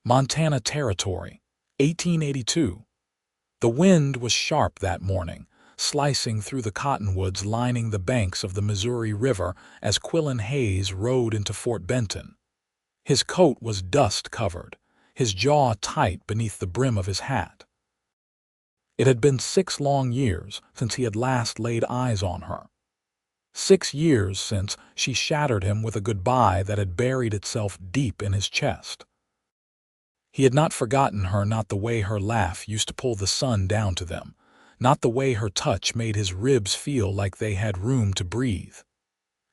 Montana Territory, 1882. The wind was sharp that morning, slicing through the cottonwoods lining the banks of the Missouri River as Quillan Hayes rode into Fort Benton. His coat was dust-covered, his jaw tight beneath the brim of his hat. It had been 6 long years since he had last laid eyes on her. 6 years since she shattered him with a goodbye that had buried itself deep in his chest. He had not forgotten her, not the way her laugh used to pull the sun down to them, not the way her touch made his ribs feel like they had room to breathe,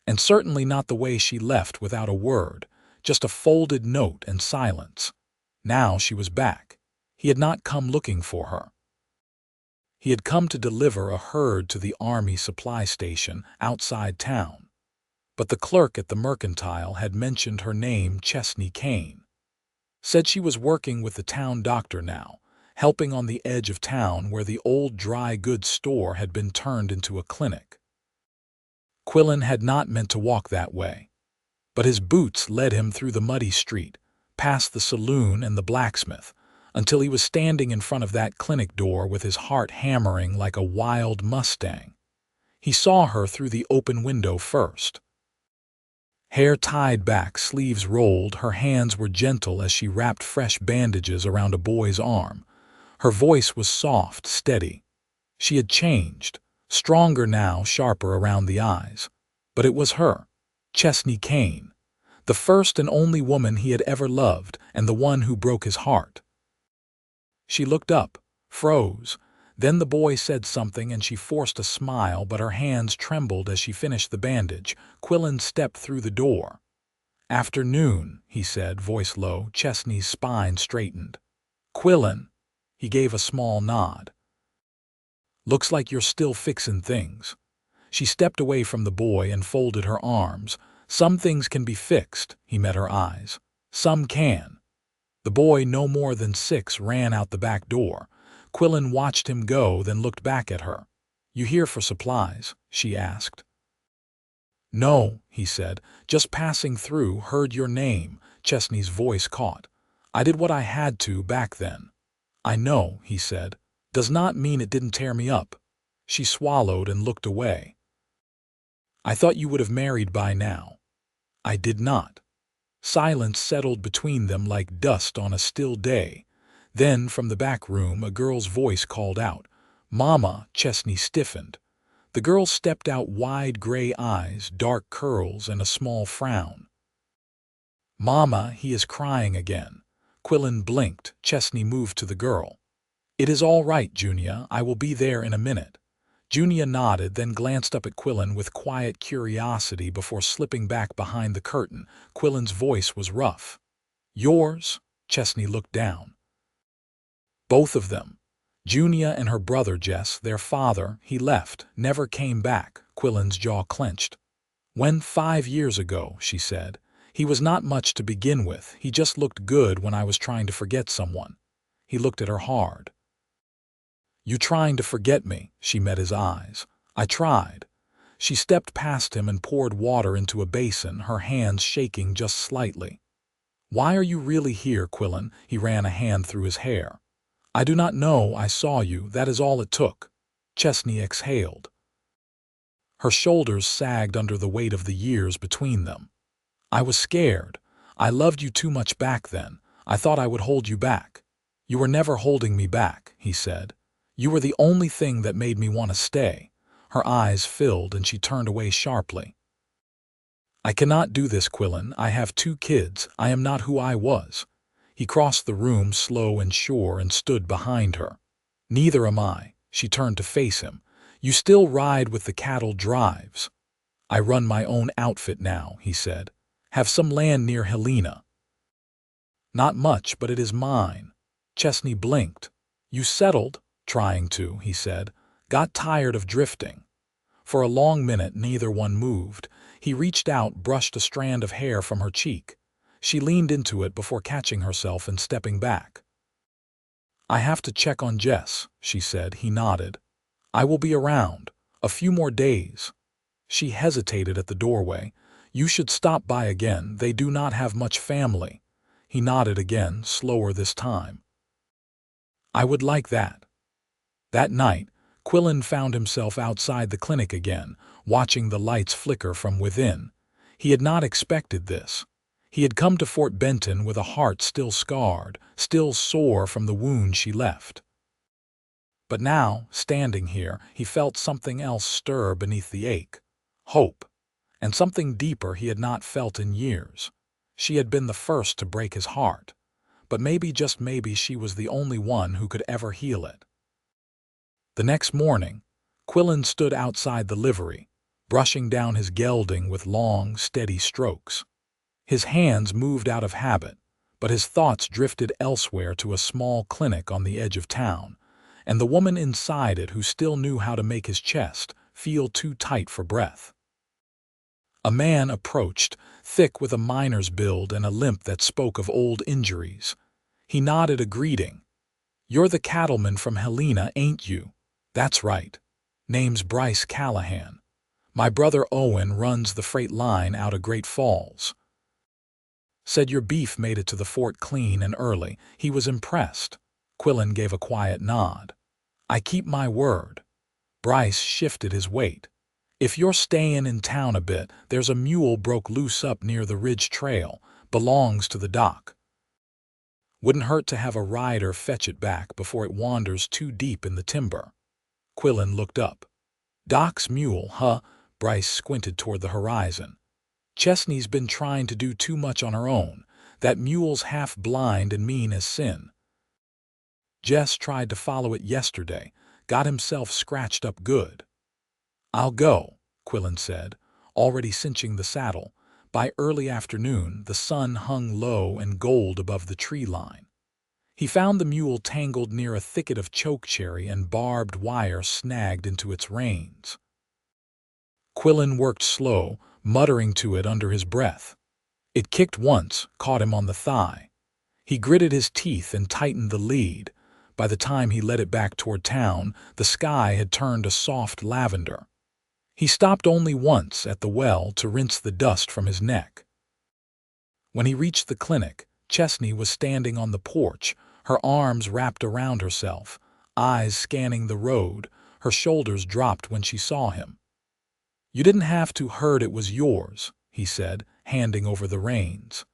and certainly not the way she left without a word, just a folded note and silence. Now she was back. He had not come looking for her. He had come to deliver a herd to the Army supply station outside town. But the clerk at the mercantile had mentioned her name, Chesney Kane. Said she was working with the town doctor now, helping on the edge of town where the old dry goods store had been turned into a clinic. Quillan had not meant to walk that way, but his boots led him through the muddy street, past the saloon and the blacksmith, until he was standing in front of that clinic door with his heart hammering like a wild Mustang. He saw her through the open window first. Hair tied back, sleeves rolled, her hands were gentle as she wrapped fresh bandages around a boy's arm. Her voice was soft, steady. She had changed, stronger now, sharper around the eyes. But it was her, Chesney Kane, the first and only woman he had ever loved, and the one who broke his heart. She looked up, froze. Then the boy said something and she forced a smile, but her hands trembled as she finished the bandage. Quillan stepped through the door. "Afternoon," he said, voice low. Chesney's spine straightened. "Quillan." He gave a small nod. "Looks like you're still fixin' things." She stepped away from the boy and folded her arms. "Some things can be fixed," he met her eyes. "Some can." The boy, no more than 6, ran out the back door. Quillan watched him go, then looked back at her. "You here for supplies?" she asked. "No," he said, "just passing through, heard your name." Chesney's voice caught. "I did what I had to back then." "I know," he said. "Does not mean it didn't tear me up." She swallowed and looked away. "I thought you would have married by now." "I did not." Silence settled between them like dust on a still day. Then, from the back room, a girl's voice called out, "Mama!" Chesney stiffened. The girl stepped out, wide gray eyes, dark curls, and a small frown. "Mama, he is crying again." Quillan blinked. Chesney moved to the girl. "It is all right, Junia. I will be there in a minute." Junia nodded, then glanced up at Quillan with quiet curiosity before slipping back behind the curtain. Quillan's voice was rough. "Yours?" Chesney looked down. "Both of them. Junia and her brother Jess, their father, he left, never came back." Quillan's jaw clenched. "When 5 years ago," she said. "He was not much to begin with. He just looked good when I was trying to forget someone." He looked at her hard. "You trying to forget me?" She met his eyes. "I tried." She stepped past him and poured water into a basin, her hands shaking just slightly. "Why are you really here, Quillan?" He ran a hand through his hair. "I do not know. I saw you. That is all it took." Chesney exhaled. Her shoulders sagged under the weight of the years between them. "I was scared. I loved you too much back then. I thought I would hold you back." "You were never holding me back," he said. "You were the only thing that made me want to stay." Her eyes filled and she turned away sharply. "I cannot do this, Quillan. I have 2 kids. I am not who I was." He crossed the room, slow and sure, and stood behind her. "Neither am I." She turned to face him. "You still ride with the cattle drives." "I run my own outfit now," he said. "Have some land near Helena." "Not much, but it is mine." Chesney blinked. "You settled?" "Trying to," he said. "Got tired of drifting." For a long minute neither one moved. He reached out, brushed a strand of hair from her cheek. She leaned into it before catching herself and stepping back. "I have to check on Jess," she said. He nodded. "I will be around. A few more days." She hesitated at the doorway. "You should stop by again. They do not have much family." He nodded again, slower this time. I would like that. That night, Quillan found himself outside the clinic again, watching the lights flicker from within. He had not expected this. He had come to Fort Benton with a heart still scarred, still sore from the wound she left. But now, standing here, he felt something else stir beneath the ache. Hope. And something deeper he had not felt in years. She had been the first to break his heart. But maybe, just maybe, she was the only one who could ever heal it. The next morning, Quillan stood outside the livery, brushing down his gelding with long, steady strokes. His hands moved out of habit, but his thoughts drifted elsewhere to a small clinic on the edge of town, and the woman inside it who still knew how to make his chest feel too tight for breath. A man approached, thick with a miner's build and a limp that spoke of old injuries. He nodded a greeting. "You're the cattleman from Helena, ain't you?" "That's right. Name's Bryce Callahan. My brother Owen runs the freight line out of Great Falls. Said your beef made it to the fort clean and early. He was impressed." Quillan gave a quiet nod. "I keep my word." Bryce shifted his weight. "If you're staying in town a bit, there's a mule broke loose up near the Ridge Trail. Belongs to the doc. Wouldn't hurt to have a rider fetch it back before it wanders too deep in the timber." Quillan looked up. "Doc's mule, huh?" Bryce squinted toward the horizon. "Chesney's been trying to do too much on her own. That mule's half blind and mean as sin. Jess tried to follow it yesterday, got himself scratched up good." "I'll go," Quillan said, already cinching the saddle. By early afternoon, the sun hung low and gold above the tree line. He found the mule tangled near a thicket of chokecherry and barbed wire snagged into its reins. Quillan worked slow, muttering to it under his breath. It kicked once, caught him on the thigh. He gritted his teeth and tightened the lead. By the time he led it back toward town, the sky had turned a soft lavender. He stopped only once at the well to rinse the dust from his neck. When he reached the clinic, Chesney was standing on the porch, her arms wrapped around herself, eyes scanning the road. Her shoulders dropped when she saw him. "You didn't have to hurt, it was yours," he said, handing over the reins.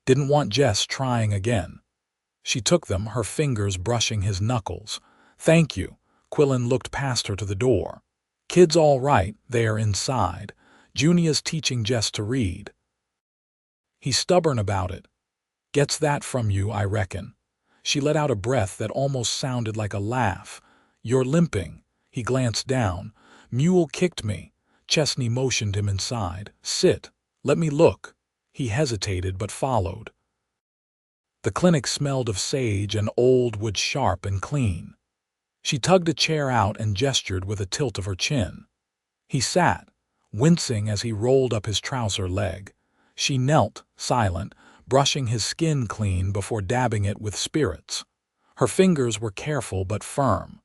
"Didn't want Jess trying again." She took them, her fingers brushing his knuckles. "Thank you." Quillan looked past her to the door. "Kid's all right, there inside. Junia's teaching Jess to read. He's stubborn about it. Gets that from you, I reckon." She let out a breath that almost sounded like a laugh. "You're limping." He glanced down. "Mule kicked me." Chesney motioned him inside. "Sit. Let me look." He hesitated but followed. The clinic smelled of sage and old wood, sharp and clean. She tugged a chair out and gestured with a tilt of her chin. He sat, wincing as he rolled up his trouser leg. She knelt, silent, brushing his skin clean before dabbing it with spirits. Her fingers were careful but firm.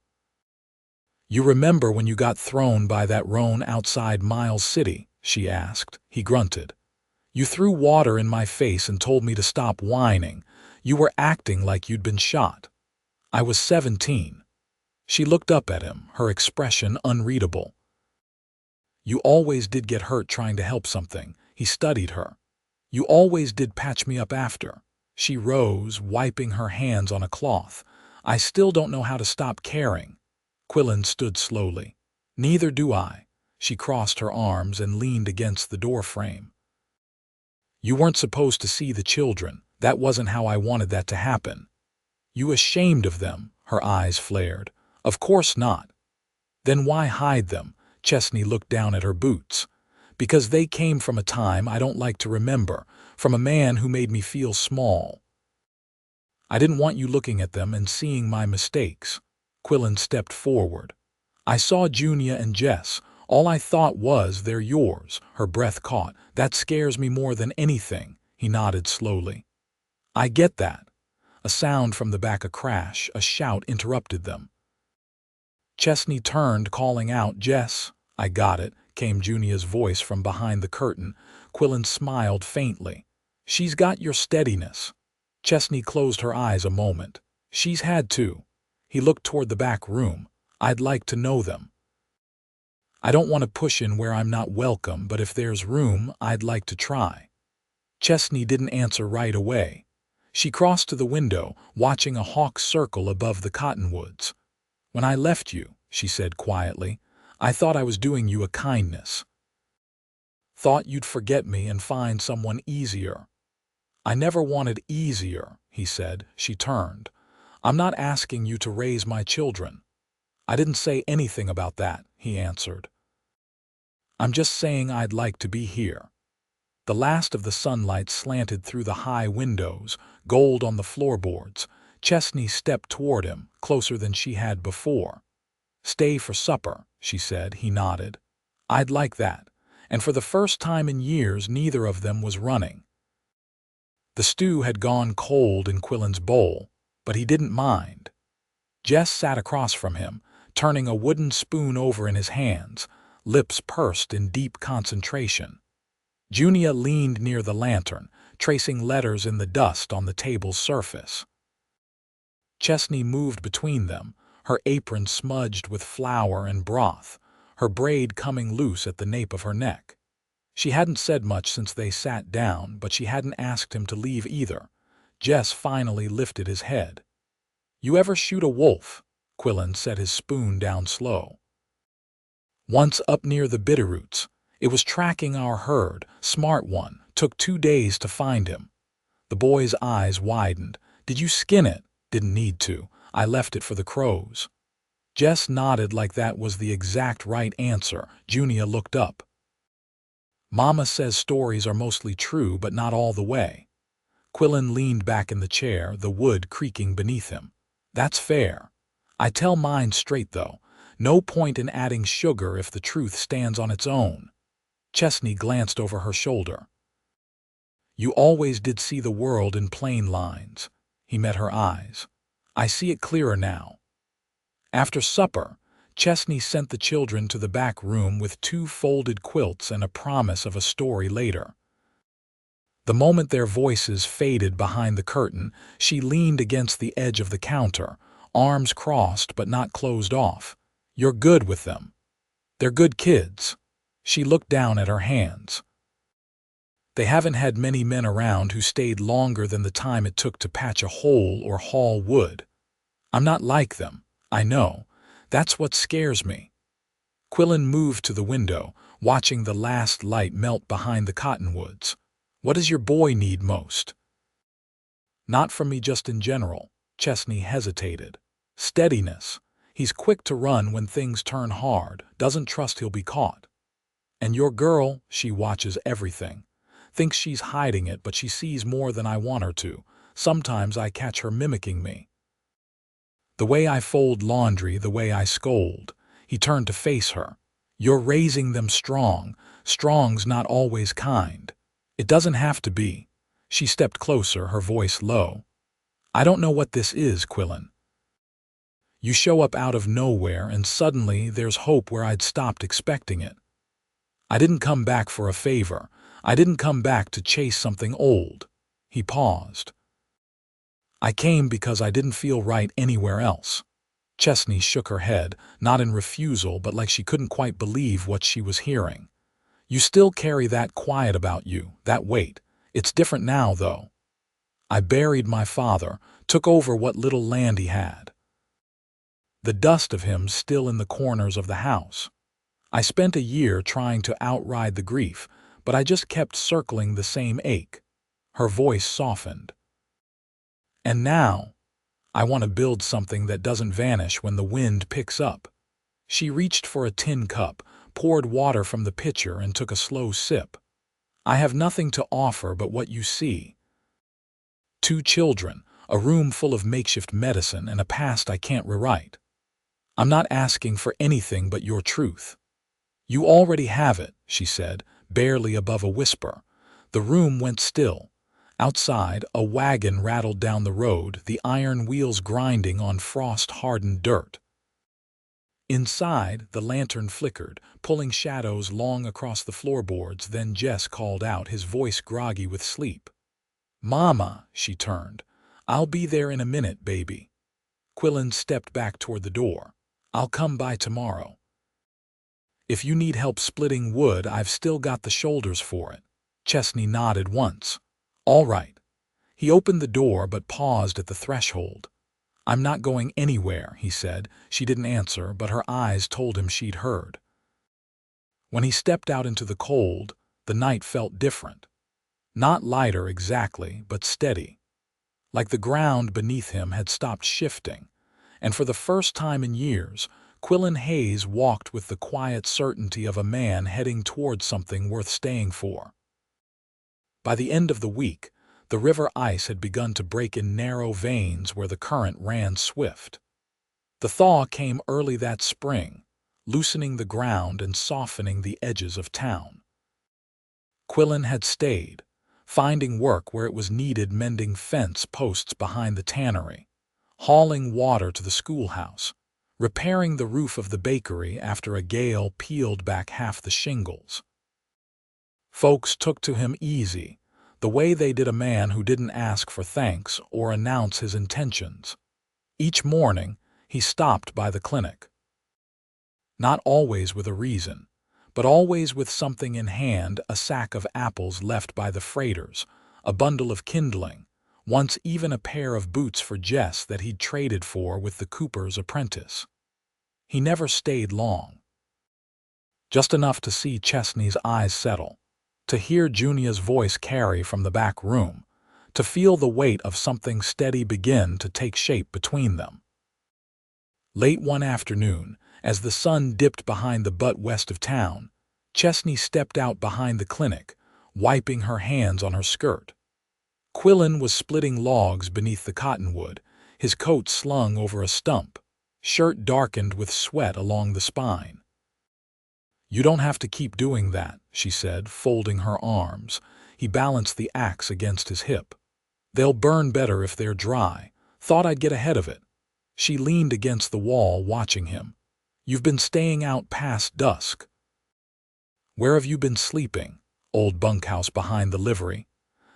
"You remember when you got thrown by that roan outside Miles City?" she asked. He grunted. "You threw water in my face and told me to stop whining. You were acting like you'd been shot. I was 17. She looked up at him, her expression unreadable. "You always did get hurt trying to help something." He studied her. "You always did patch me up after." She rose, wiping her hands on a cloth. "I still don't know how to stop caring." Quillan stood slowly. "Neither do I." She crossed her arms and leaned against the doorframe. "You weren't supposed to see the children. That wasn't how I wanted that to happen." "You ashamed of them?" Her eyes flared. "Of course not." "Then why hide them?" Chesney looked down at her boots. "Because they came from a time I don't like to remember, from a man who made me feel small. I didn't want you looking at them and seeing my mistakes." Quillan stepped forward. "I saw Junia and Jess. All I thought was, they're yours." Her breath caught. "That scares me more than anything." He nodded slowly. "I get that." A sound from the back, a crash, a shout interrupted them. Chesney turned, calling out, "Jess!" "I got it," came Junia's voice from behind the curtain. Quillan smiled faintly. She's got your steadiness. Chesney closed her eyes a moment. She's had to. He looked toward the back room. I'd like to know them. I don't want to push in where I'm not welcome, but if there's room, I'd like to try. Chesney didn't answer right away. She crossed to the window, watching a hawk circle above the cottonwoods. When I left you, she said quietly, I thought I was doing you a kindness. Thought you'd forget me and find someone easier. I never wanted easier, he said. She turned. I'm not asking you to raise my children. I didn't say anything about that, he answered. I'm just saying I'd like to be here. The last of the sunlight slanted through the high windows, gold on the floorboards. Chesney stepped toward him, closer than she had before. Stay for supper, she said. He nodded. I'd like that. And for the first time in years, neither of them was running. The stew had gone cold in Quillan's bowl, but he didn't mind. Jess sat across from him, turning a wooden spoon over in his hands, lips pursed in deep concentration. Junia leaned near the lantern, tracing letters in the dust on the table's surface. Chesney moved between them, her apron smudged with flour and broth, her braid coming loose at the nape of her neck. She hadn't said much since they sat down, but she hadn't asked him to leave either. Jess finally lifted his head. You ever shoot a wolf? Quillan set his spoon down slow. Once up near the Bitterroots. It was tracking our herd, smart one, took 2 days to find him. The boy's eyes widened. Did you skin it? Didn't need to. I left it for the crows. Jess nodded like that was the exact right answer. Junia looked up. Mama says stories are mostly true, but not all the way. Quillan leaned back in the chair, the wood creaking beneath him. That's fair. I tell mine straight, though. No point in adding sugar if the truth stands on its own. Chesney glanced over her shoulder. You always did see the world in plain lines. He met her eyes. I see it clearer now. After supper, Chesney sent the children to the back room with 2 folded quilts and a promise of a story later. The moment their voices faded behind the curtain, she leaned against the edge of the counter, arms crossed but not closed off. You're good with them. They're good kids. She looked down at her hands. They haven't had many men around who stayed longer than the time it took to patch a hole or haul wood. I'm not like them, I know. That's what scares me. Quillan moved to the window, watching the last light melt behind the cottonwoods. What does your boy need most? Not from me, just in general. Chesney hesitated. Steadiness. He's quick to run when things turn hard, doesn't trust he'll be caught. And your girl, she watches everything. Thinks she's hiding it, but she sees more than I want her to. Sometimes I catch her mimicking me. The way I fold laundry, the way I scold. He turned to face her. You're raising them strong. Strong's not always kind. It doesn't have to be. She stepped closer, her voice low. I don't know what this is, Quillan. You show up out of nowhere and suddenly there's hope where I'd stopped expecting it. I didn't come back for a favor. I didn't come back to chase something old. He paused. I came because I didn't feel right anywhere else. Chesney shook her head, not in refusal, but like she couldn't quite believe what she was hearing. You still carry that quiet about you, that weight. It's different now, though. I buried my father, took over what little land he had. The dust of him still in the corners of the house. I spent a year trying to outride the grief, but I just kept circling the same ache. Her voice softened. And now, I want to build something that doesn't vanish when the wind picks up. She reached for a tin cup, poured water from the pitcher, and took a slow sip. I have nothing to offer but what you see. 2 children, a room full of makeshift medicine, and a past I can't rewrite. I'm not asking for anything but your truth. You already have it, she said, barely above a whisper. The room went still. Outside, a wagon rattled down the road, the iron wheels grinding on frost-hardened dirt. Inside, the lantern flickered, pulling shadows long across the floorboards. Then Jess called out, his voice groggy with sleep. "Mama," she turned. "I'll be there in a minute, baby." Quillan stepped back toward the door. "I'll come by tomorrow. If you need help splitting wood, I've still got the shoulders for it." Chesney nodded once. "All right." He opened the door but paused at the threshold. "I'm not going anywhere," he said. She didn't answer, but her eyes told him she'd heard. When he stepped out into the cold, the night felt different. Not lighter exactly, but steady. Like the ground beneath him had stopped shifting, and for the first time in years, Quillan Hayes walked with the quiet certainty of a man heading toward something worth staying for. By the end of the week, the river ice had begun to break in narrow veins where the current ran swift. The thaw came early that spring, loosening the ground and softening the edges of town. Quillan had stayed, finding work where it was needed, mending fence posts behind the tannery, hauling water to the schoolhouse, repairing the roof of the bakery after a gale peeled back half the shingles. Folks took to him easy, the way they did a man who didn't ask for thanks or announce his intentions. Each morning, he stopped by the clinic. Not always with a reason, but always with something in hand: a sack of apples left by the freighters, a bundle of kindling, once even a pair of boots for Jess that he'd traded for with the cooper's apprentice. He never stayed long. Just enough to see Chesney's eyes settle, to hear Junia's voice carry from the back room, to feel the weight of something steady begin to take shape between them. Late one afternoon, as the sun dipped behind the butte west of town, Chesney stepped out behind the clinic, wiping her hands on her skirt. Quillan was splitting logs beneath the cottonwood, his coat slung over a stump, shirt darkened with sweat along the spine. "You don't have to keep doing that," she said, folding her arms. He balanced the axe against his hip. "They'll burn better if they're dry. Thought I'd get ahead of it." She leaned against the wall, watching him. "You've been staying out past dusk." "Where have you been sleeping?" "Old bunkhouse behind the livery.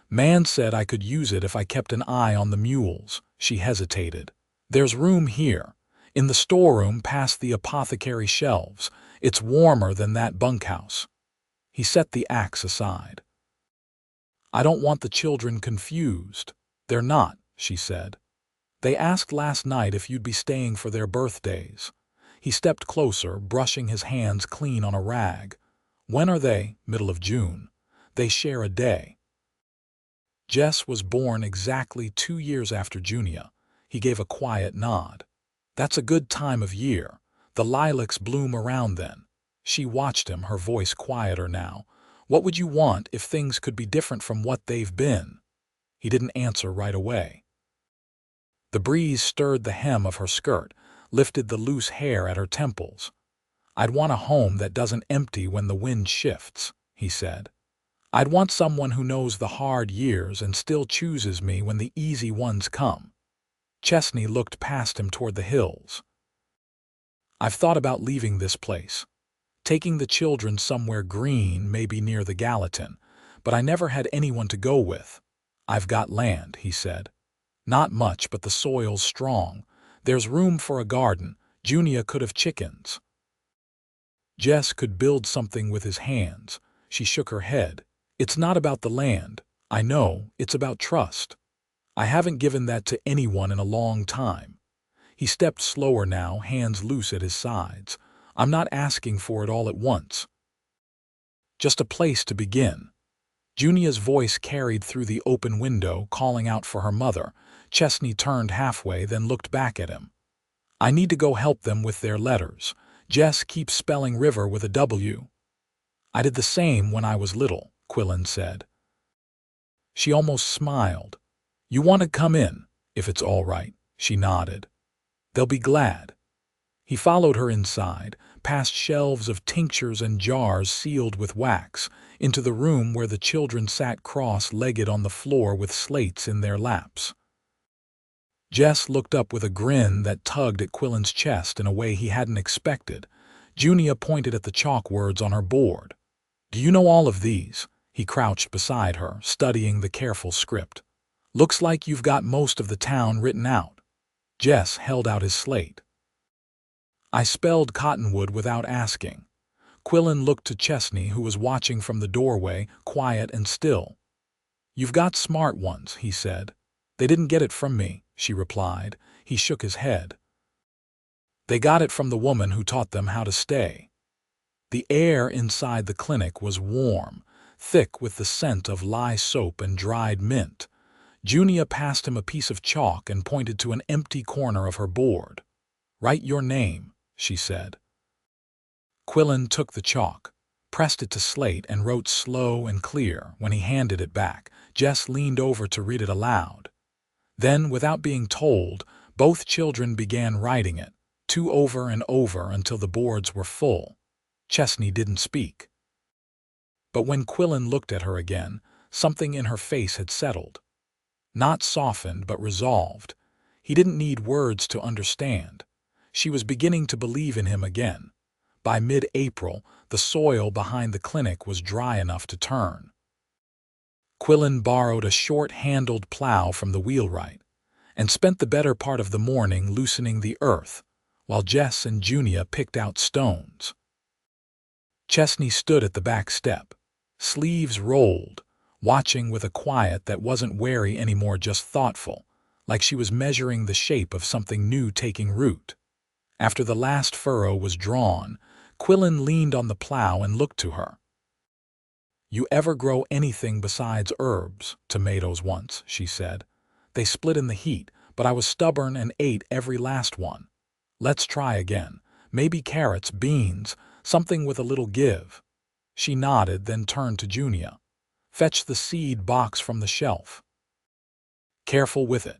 Man said I could use it if I kept an eye on the mules." She hesitated. "There's room here, in the storeroom past the apothecary shelves. It's warmer than that bunkhouse." He set the axe aside. "I don't want the children confused." "They're not," she said. "They asked last night if you'd be staying for their birthdays." He stepped closer, brushing his hands clean on a rag. "When are they?" "Middle of June. They share a day." Jess was born exactly 2 years after Junia. He gave a quiet nod. "That's a good time of year. The lilacs bloom around then." She watched him, her voice quieter now. "What would you want if things could be different from what they've been?" He didn't answer right away. The breeze stirred the hem of her skirt, lifted the loose hair at her temples. "I'd want a home that doesn't empty when the wind shifts," he said. "I'd want someone who knows the hard years and still chooses me when the easy ones come." Chesney looked past him toward the hills. "I've thought about leaving this place, taking the children somewhere green, maybe near the Gallatin, but I never had anyone to go with." "I've got land," he said. "Not much, but the soil's strong. There's room for a garden. Junia could have chickens. Jess could build something with his hands." She shook her head. "It's not about the land. I know, it's about trust. I haven't given that to anyone in a long time." He stepped slower now, hands loose at his sides. "I'm not asking for it all at once. Just a place to begin." Junia's voice carried through the open window, calling out for her mother. Chesney turned halfway, then looked back at him. "I need to go help them with their letters. Jess keeps spelling river with a W." "I did the same when I was little," Quillan said. She almost smiled. "You want to come in, if it's all right?" She nodded. "They'll be glad." He followed her inside, past shelves of tinctures and jars sealed with wax, into the room where the children sat cross-legged on the floor with slates in their laps. Jess looked up with a grin that tugged at Quillan's chest in a way he hadn't expected. Junia pointed at the chalk words on her board. "Do you know all of these?" He crouched beside her, studying the careful script. Looks like you've got most of the town written out. Jess held out his slate. I spelled Cottonwood without asking. Quillan looked to Chesney, who was watching from the doorway, quiet and still. You've got smart ones, he said. They didn't get it from me, she replied. He shook his head. They got it from the woman who taught them how to stay. The air inside the clinic was warm, thick with the scent of lye soap and dried mint. Junia passed him a piece of chalk and pointed to an empty corner of her board. Write your name, she said. Quillan took the chalk, pressed it to slate, and wrote slow and clear. When he handed it back, Jess leaned over to read it aloud. Then, without being told, both children began writing it, two over and over until the boards were full. Chesney didn't speak. But when Quillan looked at her again, something in her face had settled. Not softened, but resolved. He didn't need words to understand. She was beginning to believe in him again. By mid-April, the soil behind the clinic was dry enough to turn. Quillan borrowed a short-handled plow from the wheelwright and spent the better part of the morning loosening the earth, while Jess and Junia picked out stones. Chesney stood at the back step, sleeves rolled, watching with a quiet that wasn't wary anymore, just thoughtful, like she was measuring the shape of something new taking root. After the last furrow was drawn, Quillan leaned on the plow and looked to her. You ever grow anything besides herbs, tomatoes once, she said. They split in the heat, but I was stubborn and ate every last one. Let's try again. Maybe carrots, beans, something with a little give. She nodded, then turned to Junia. Fetch the seed box from the shelf. Careful with it.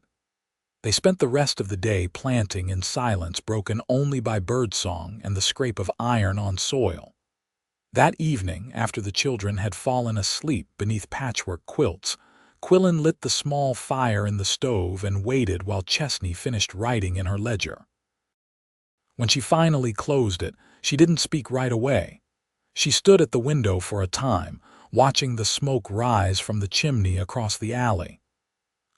They spent the rest of the day planting in silence, broken only by birdsong and the scrape of iron on soil. That evening, after the children had fallen asleep beneath patchwork quilts, Quillan lit the small fire in the stove and waited while Chesney finished writing in her ledger. When she finally closed it, she didn't speak right away. She stood at the window for a time, watching the smoke rise from the chimney across the alley.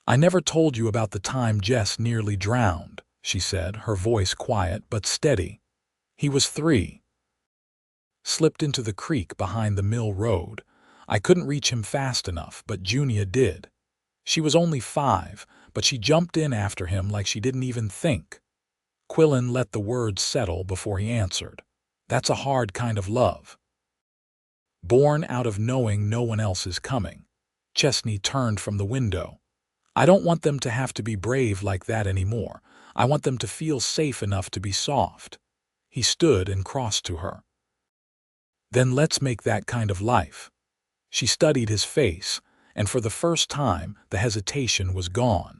I never told you about the time Jess nearly drowned, she said, her voice quiet but steady. He was 3. Slipped into the creek behind the mill road. I couldn't reach him fast enough, but Junia did. She was only 5, but she jumped in after him like she didn't even think. Quillan let the words settle before he answered. That's a hard kind of love. Born out of knowing no one else is coming. Chesney turned from the window. I don't want them to have to be brave like that anymore. I want them to feel safe enough to be soft. He stood and crossed to her. Then let's make that kind of life. She studied his face, and for the first time, the hesitation was gone.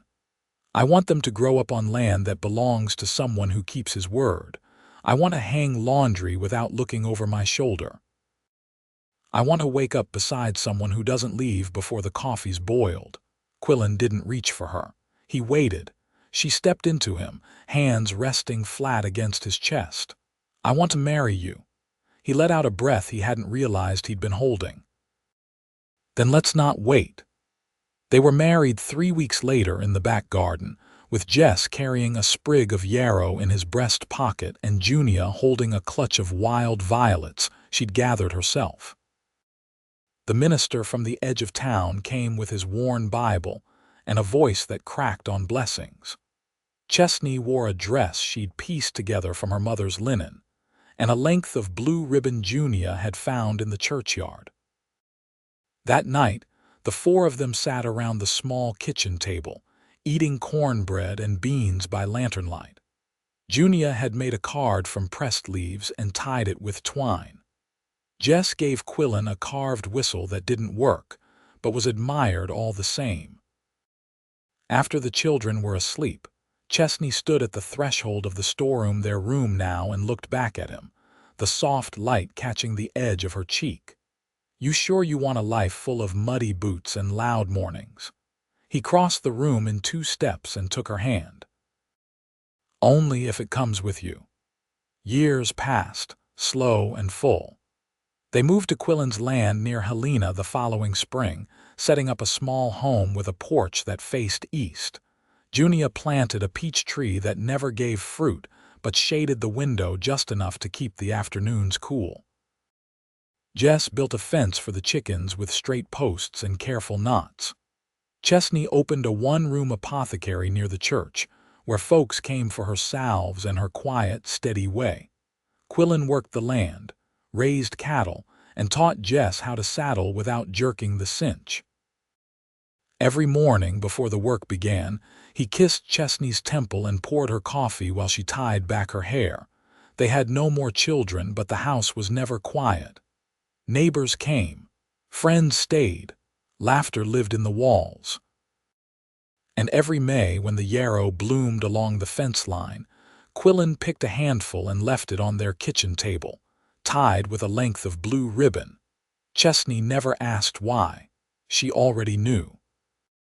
I want them to grow up on land that belongs to someone who keeps his word. I want to hang laundry without looking over my shoulder. I want to wake up beside someone who doesn't leave before the coffee's boiled. Quillan didn't reach for her. He waited. She stepped into him, hands resting flat against his chest. I want to marry you. He let out a breath he hadn't realized he'd been holding. Then let's not wait. They were married 3 weeks later in the back garden, with Jess carrying a sprig of yarrow in his breast pocket and Junia holding a clutch of wild violets she'd gathered herself. The minister from the edge of town came with his worn Bible and a voice that cracked on blessings. Chesney wore a dress she'd pieced together from her mother's linen, and a length of blue ribbon Junia had found in the churchyard. That night, the 4 of them sat around the small kitchen table, eating cornbread and beans by lantern light. Junia had made a card from pressed leaves and tied it with twine. Jess gave Quillan a carved whistle that didn't work, but was admired all the same. After the children were asleep, Chesney stood at the threshold of the storeroom, their room now, and looked back at him, the soft light catching the edge of her cheek. You sure you want a life full of muddy boots and loud mornings? He crossed the room in 2 steps and took her hand. Only if it comes with you. Years passed, slow and full. They moved to Quillan's land near Helena the following spring, setting up a small home with a porch that faced east. Junia planted a peach tree that never gave fruit, but shaded the window just enough to keep the afternoons cool. Jess built a fence for the chickens with straight posts and careful knots. Chesney opened a one-room apothecary near the church, where folks came for her salves and her quiet, steady way. Quillan worked the land, raised cattle, and taught Jess how to saddle without jerking the cinch. Every morning before the work began, he kissed Chesney's temple and poured her coffee while she tied back her hair. They had no more children, but the house was never quiet. Neighbors came, friends stayed, laughter lived in the walls. And every May, when the yarrow bloomed along the fence line, Quillan picked a handful and left it on their kitchen table, tied with a length of blue ribbon. Chesney never asked why. She already knew.